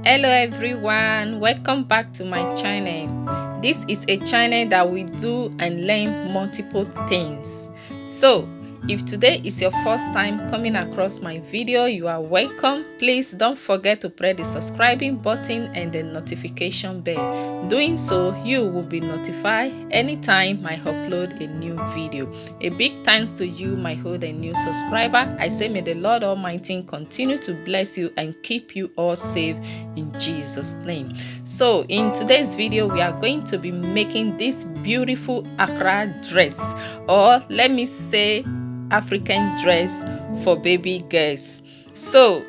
Hello everyone, welcome back to my channel. This is a channel that we do and learn multiple things. So if today is your first time coming across my video, you are welcome. Please don't forget to press the subscribing button and the notification bell. Doing so, you will be notified anytime I upload a new video. A big thanks to you, my old and new subscriber. I say may the Lord Almighty continue to bless you and keep you all safe in Jesus' name. So in today's video, we are going to be making this beautiful Accra dress, or let me say African dress for baby girls. So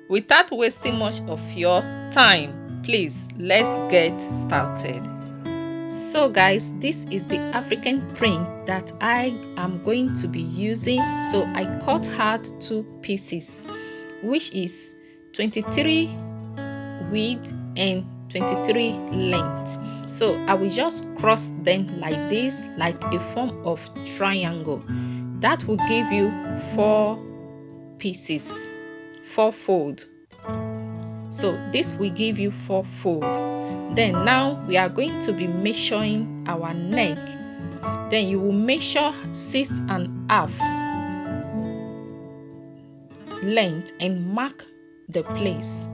without wasting much of your time, please let's get started. So guys, this is the African print that I am going to be using. So I cut out two pieces, which is 23 width and 23 length. So I will just cross them like this, like a form of triangle. That will give you 4 pieces, 4 fold. So this will give you 4 fold. Then now we are going to be measuring our neck. Then you will measure 6.5 length and mark the place.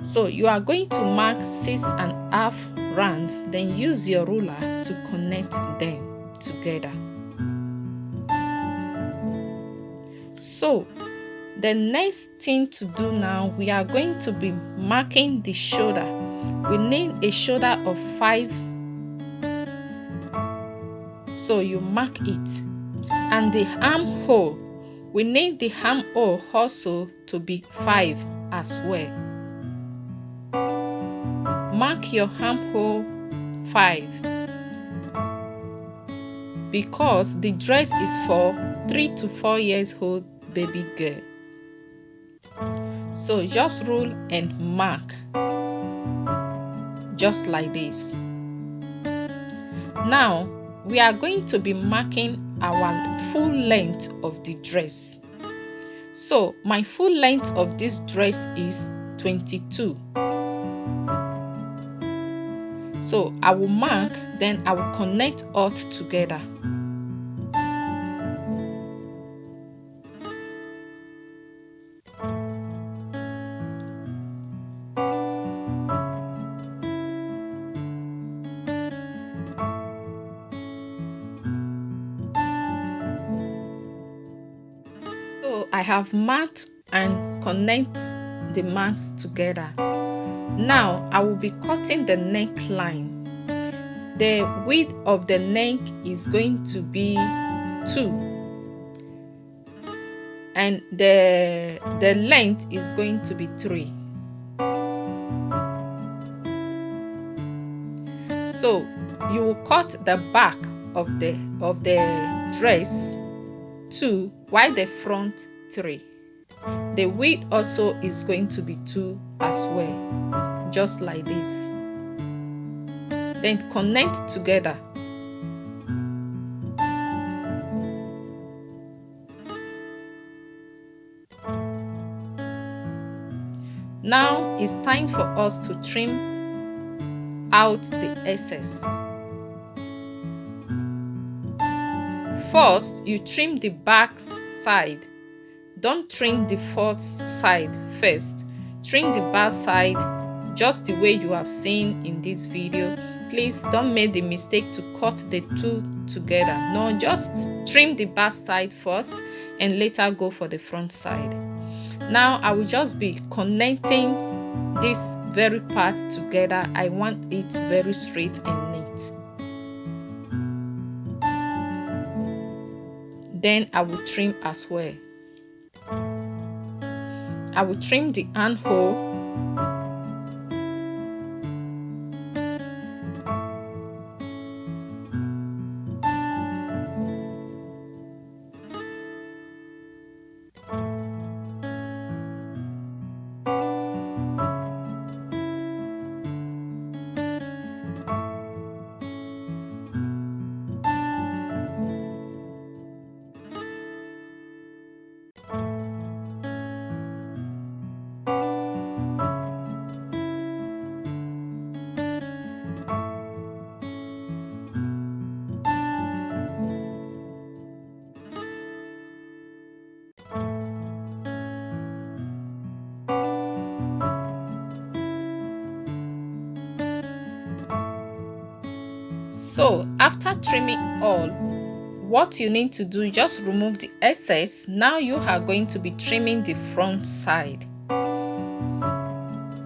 So you are going to mark 6.5 round, then use your ruler to connect them together. So the next thing to do now, we are going to be marking the shoulder. We need a shoulder of 5. So you mark it. And the armhole, we need the armhole also to be 5 as well. Mark your armhole 5, because the dress is for 3 to 4 years old baby girl. So just rule and mark just like this. Now we are going to be marking our full length of the dress. So my full length of this dress is 22. So I will mark, then I will connect all together. So I have marked and connect the marks together. Now I will be cutting the neckline. The width of the neck is going to be 2, and the length is going to be 3. So you will cut the back of the dress 2, while the front 3. The width also is going to be 2 as well, just like this. Then connect together. Now it's time for us to trim out the excess. First, you trim the back side. Don't trim the front side first. Trim the back side just the way you have seen in this video. Please don't make the mistake to cut the two together. No, just trim the back side first and later go for the front side. Now I will just be connecting this very part together. I want it very straight and neat. Then I will trim as well. I will trim the armhole. So after trimming all, what you need to do, just remove the excess. Now you are going to be trimming the front side.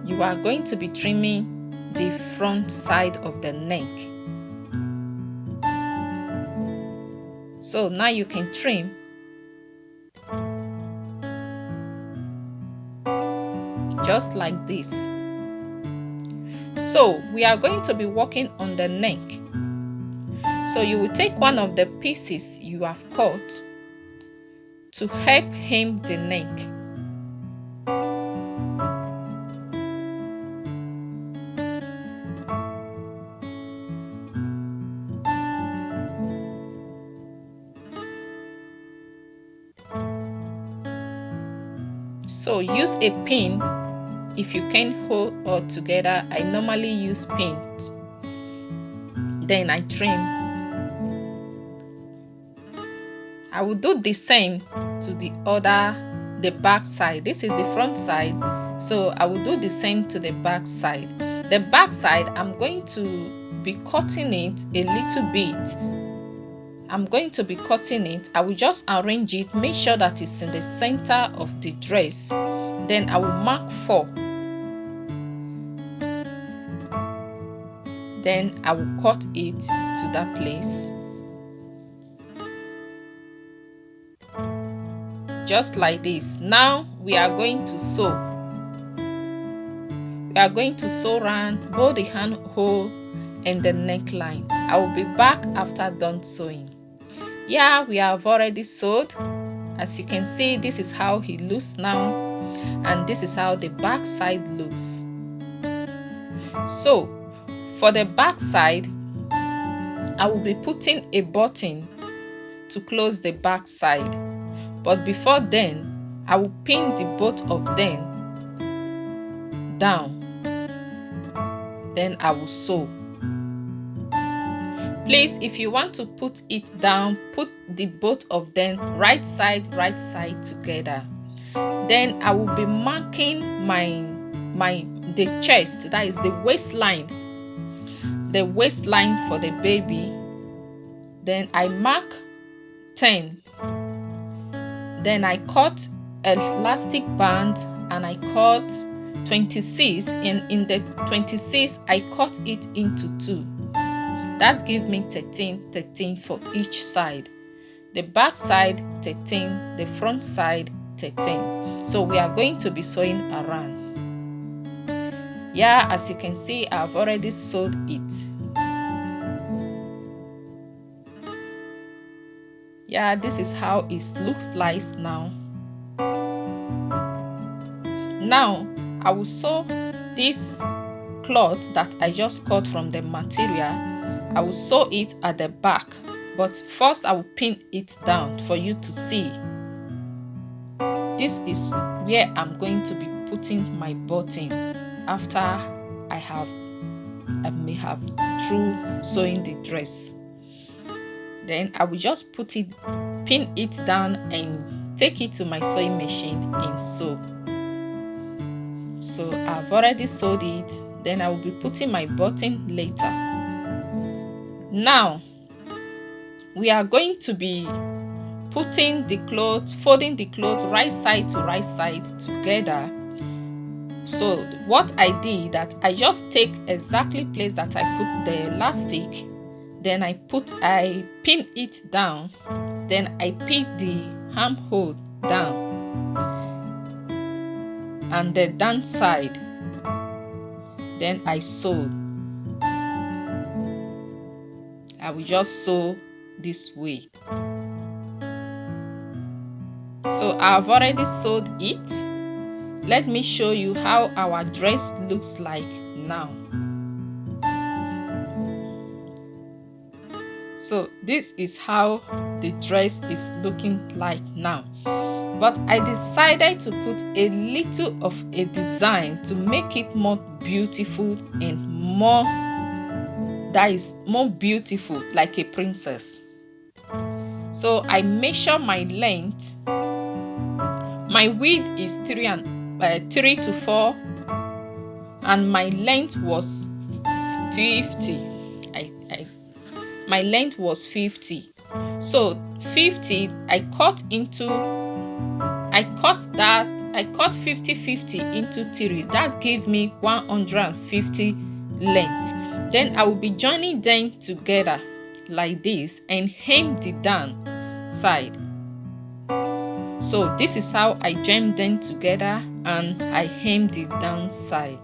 You are going to be trimming the front side of the neck. So now you can trim. Just like this. So we are going to be working on the neck. So you will take one of the pieces you have cut to help hem the neck. So use a pin if you can hold all together. I normally use pin. Then I trim. I will do the same to the back side. This is the front side, so I will do the same to the back side. The back side, I'm going to be cutting it a little bit. I'm going to be cutting it. I will just arrange it, make sure that it's in the center of the dress. Then I will mark 4. Then I will cut it to that place. Just like this. Now we are going to sew. We are going to sew around both the handhole and the neckline. I will be back after done sewing. Yeah, we have already sewed. As you can see, this is how he looks now, and this is how the back side looks. So for the back side, I will be putting a button to close the back side. But before then, I will pin the both of them down. Then I will sew. Please, if you want to put it down, put the both of them right side together. Then I will be marking the chest, that is the waistline for the baby. Then I mark 10. Then I cut elastic band and I cut 26, and in the 26 I cut it into 2. That gives me 13 for each side. The back side 13, the front side 13. So we are going to be sewing around. Yeah, as you can see, I've already sewed it. Yeah, this is how it looks like now. Now I will sew this cloth that I just cut from the material. I will sew it at the back, but first I will pin it down for you to see. This is where I'm going to be putting my button after I may have through sewing the dress. Then I will just pin it down and take it to my sewing machine and sew. So I've already sewed it. Then I will be putting my button later. Now we are going to be putting the cloth, folding the cloth right side to right side together. So what I did, that I just take exactly place that I put the elastic. Then I pin it down. Then I pin the armhole down and the down side. Then I sew. I will just sew this way. So I've already sewed it. Let me show you how our dress looks like now. So this is how the dress is looking like now. But I decided to put a little of a design to make it more beautiful and more beautiful, like a princess. So I measure my length. My width is 3 to 4, and my length was 50. my length was 50. So 50, I cut 50 into 3. That gave me 150 length. Then I will be joining them together like this and hem the down side. So this is how I join them together and I hem the down side.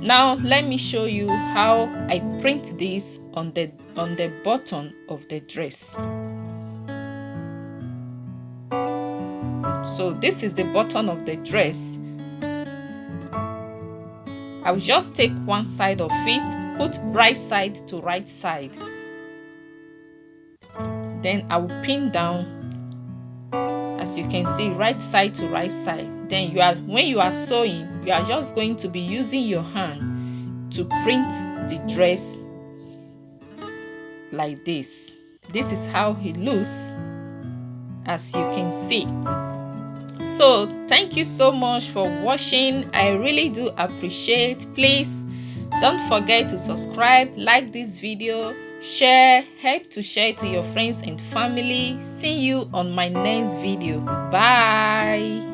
Now let me show you how I print this on the button of the dress. So this is the button of the dress. I will just take one side of it, put right side to right side. Then I will pin down, as you can see, right side to right side. Then when you are sewing, you are just going to be using your hand to print the dress like this. This is how it looks, as you can see. So thank you so much for watching. I really do appreciate. Please don't forget to subscribe, like this video, share, help to share to your friends and family. See you on my next video. Bye.